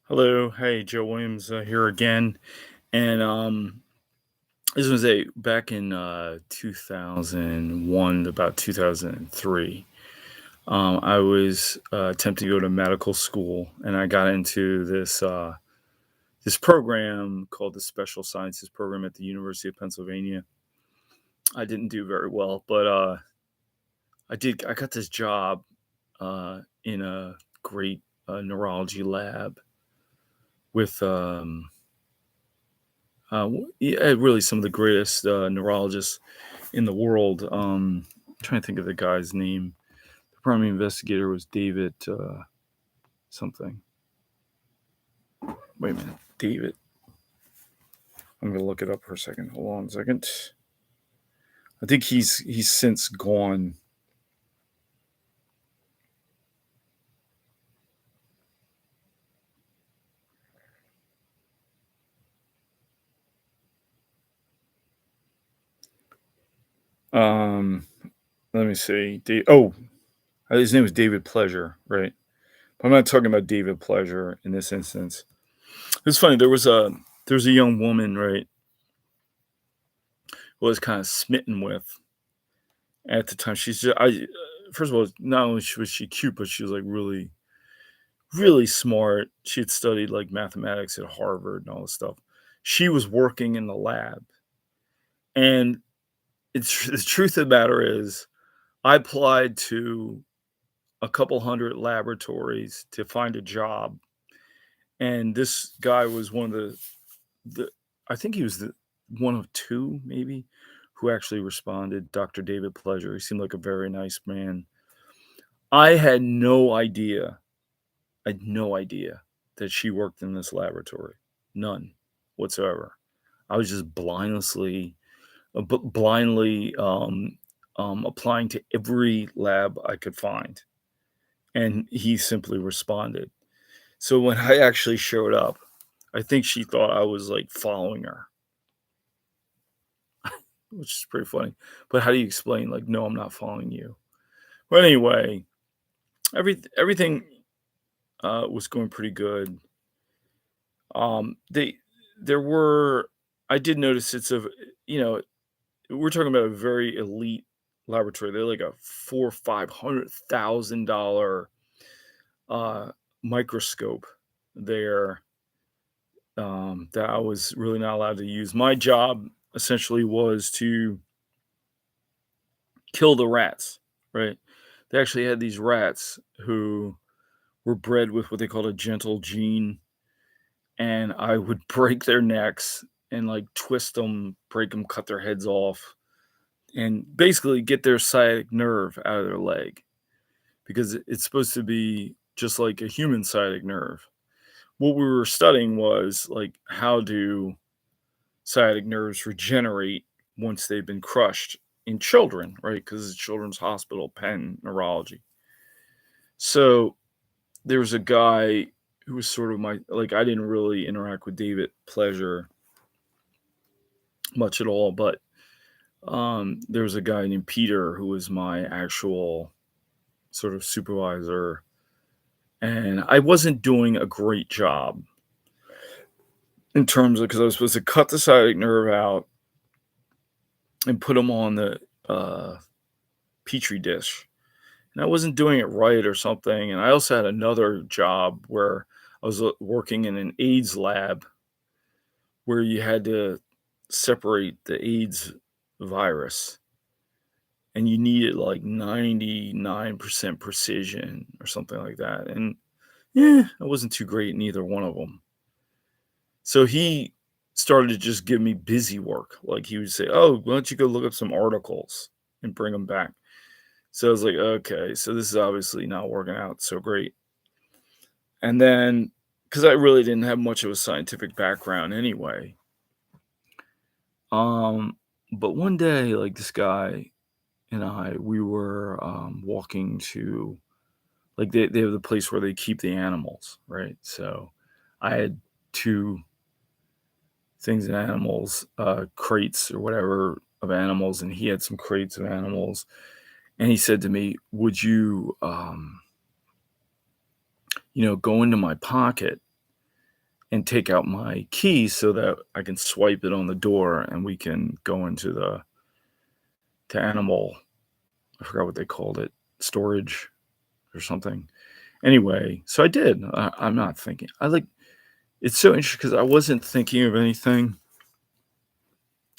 Hello, hey, Joe Williams here again, and this was a back in 2001, about 2003. I was attempting to go to medical school, and I got into this program called the Special Sciences Program at the University of Pennsylvania. I didn't do very well, but I did. I got this job in a great neurology lab with yeah, really some of the greatest neurologists in the world. Trying to think of the guy's name. The primary investigator was David something. Wait a minute, David. I'm gonna look it up for a second. Hold on a second. I think he's since gone. Um, Let me see. His name was David Pleasure, right? But I'm not talking about David Pleasure in this instance. It's funny. There was a young woman, right, who I was kind of smitten with at the time. First of all, not only was she cute, but she was like really, really smart. She had studied like mathematics at Harvard and all this stuff. She was working in the lab, and it's the truth of the matter is, I applied to a couple hundred laboratories to find a job, and this guy was one of the I think he was the one of two maybe who actually responded. Dr. David Pleasure. He seemed like a very nice man. I had no idea. I had no idea that she worked in this laboratory. None whatsoever. I was just blindly applying to every lab I could find, and he simply responded. So when I actually showed up, I think she thought I was like following her, which is pretty funny. But how do you explain like, no, I'm not following you? Well, anyway, everything was going pretty good. They there were I did notice you know we're talking about a very elite laboratory. They're like a four $500,000 uh, microscope there, that I was really not allowed to use. My job essentially was to kill the rats. Right? They actually had these rats who were bred with what they called a gentle gene, and I would break their necks and like twist them, break them, cut their heads off, and basically get their sciatic nerve out of their leg because it's supposed to be just like a human sciatic nerve. What we were studying was like how do sciatic nerves regenerate once they've been crushed in children, right? Because it's a children's hospital, Penn Neurology. So there was a guy who was sort of I didn't really interact with David Pleasure much at all, but there was a guy named Peter who was my actual sort of supervisor, and I wasn't doing a great job in terms of because I was supposed to cut the sciatic nerve out and put him on the petri dish, and I wasn't doing it right or something. And I also had another job where I was working in an AIDS lab where you had to separate the AIDS virus, and you needed like 99% precision or something like that. And yeah, I wasn't too great in either one of them. So he started to just give me busy work. Like he would say, "Oh, why don't you go look up some articles and bring them back?" So I was like, "Okay, so this is obviously not working out so great." And then, because I really didn't have much of a scientific background anyway, um, but one day, like this guy and we were walking to like they have the place where they keep the animals, right? So I had two things in animals, crates or whatever of animals, and he had some crates of animals. And he said to me, "Would you, go into my pocket and take out my key so that I can swipe it on the door and we can go into the to animal, I forgot what they called it, storage or something. Anyway, so I did. I'm not thinking. I like it's so interesting because I wasn't thinking of anything.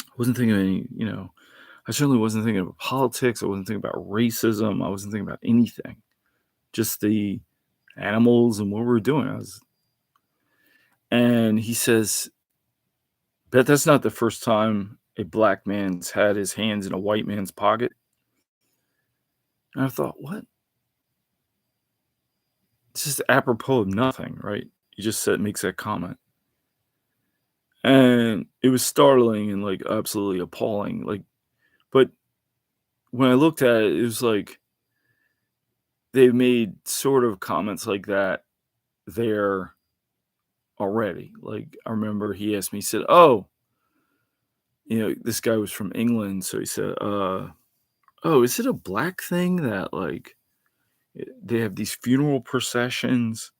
I wasn't thinking of any, I certainly wasn't thinking about politics. I wasn't thinking about racism. I wasn't thinking about anything. Just the animals and what we were doing. And he says, "Bet that's not the first time a black man's had his hands in a white man's pocket." And I thought, what? It's just apropos of nothing, right? He just said makes that comment. And it was startling and like absolutely appalling. But when I looked at it, it was like they've made sort of comments like that there already. Like I remember he asked me, he said, "Oh, this guy was from England." So he said, "Oh, is it a black thing that like they have these funeral processions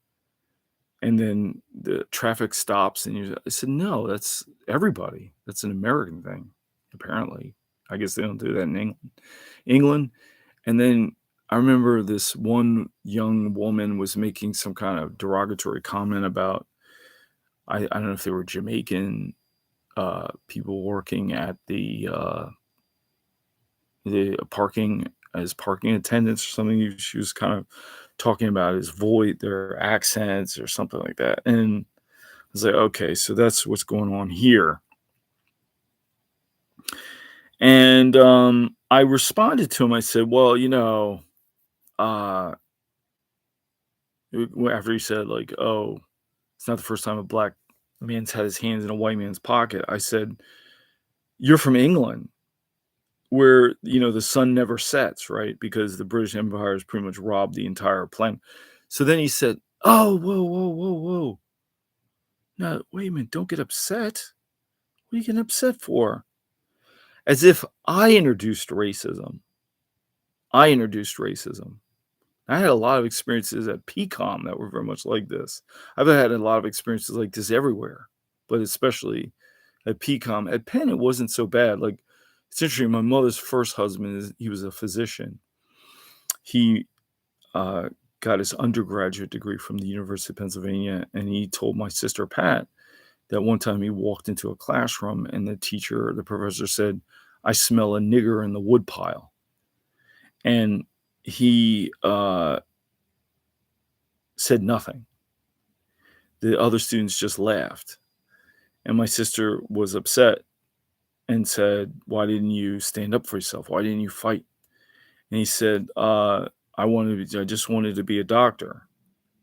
and then the traffic stops and you," I said, "No, that's everybody. That's an American thing, apparently. I guess they don't do that in England." And then I remember this one young woman was making some kind of derogatory comment about I don't know if they were Jamaican people working at the parking as parking attendants or something. She was kind of talking about his voice, their accents or something like that. And I was like, okay, so that's what's going on here. And I responded to him. I said, well, uh, after he said, like, oh, it's not the first time a black man's had his hands in a white man's pocket. I said, you're from England, where, the sun never sets, right? Because the British Empire has pretty much robbed the entire planet. So then he said, "Oh, whoa, whoa, whoa, whoa. No, wait a minute, don't get upset. What are you getting upset for?" As if I introduced racism. I introduced racism. I had a lot of experiences at PCOM that were very much like this. I've had a lot of experiences like this everywhere, but especially at PCOM. At Penn, it wasn't so bad. Like, it's interesting. My mother's first husband, he was a physician. He uh, got his undergraduate degree from the University of Pennsylvania, and he told my sister Pat that one time he walked into a classroom and the professor said, "I smell a nigger in the woodpile." And he said nothing. The other students just laughed. And my sister was upset and said, "Why didn't you stand up for yourself? Why didn't you fight?" And he said, I just wanted to be a doctor."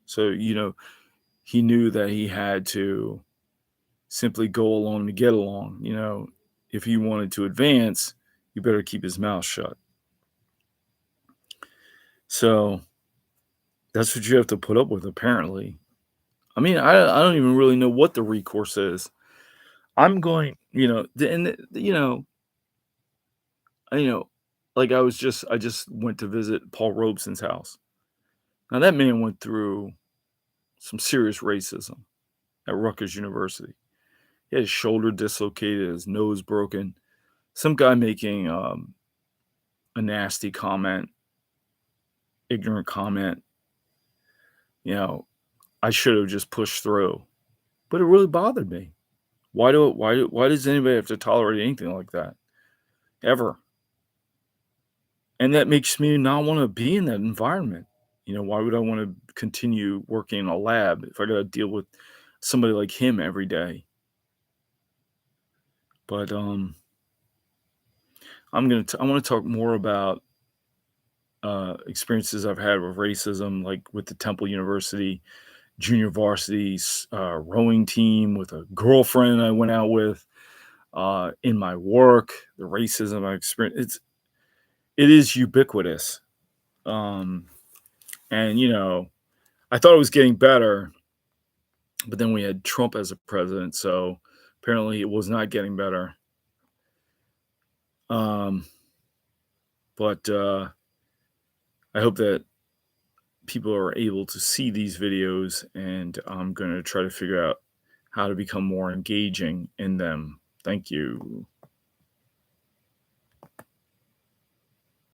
So, he knew that he had to simply go along to get along. If he wanted to advance, you better keep his mouth shut. So that's what you have to put up with, apparently. I mean, I don't even really know what the recourse is. I'm going, you know, like I just went to visit Paul Robeson's house. Now that man went through some serious racism at Rutgers University. He had his shoulder dislocated, his nose broken. Some guy making a nasty comment, ignorant comment. You know, I should have just pushed through, but it really bothered me. Why does anybody have to tolerate anything like that ever? And that makes me not want to be in that environment. Why would I want to continue working in a lab if I got to deal with somebody like him every day? But I want to talk more about experiences I've had with racism, like with the Temple University junior varsity rowing team, with a girlfriend I went out with, in my work, the racism I experienced. It is ubiquitous. Um, and I thought it was getting better, but then we had Trump as a president, so apparently it was not getting better. Um, but I hope that people are able to see these videos, and I'm going to try to figure out how to become more engaging in them. Thank you.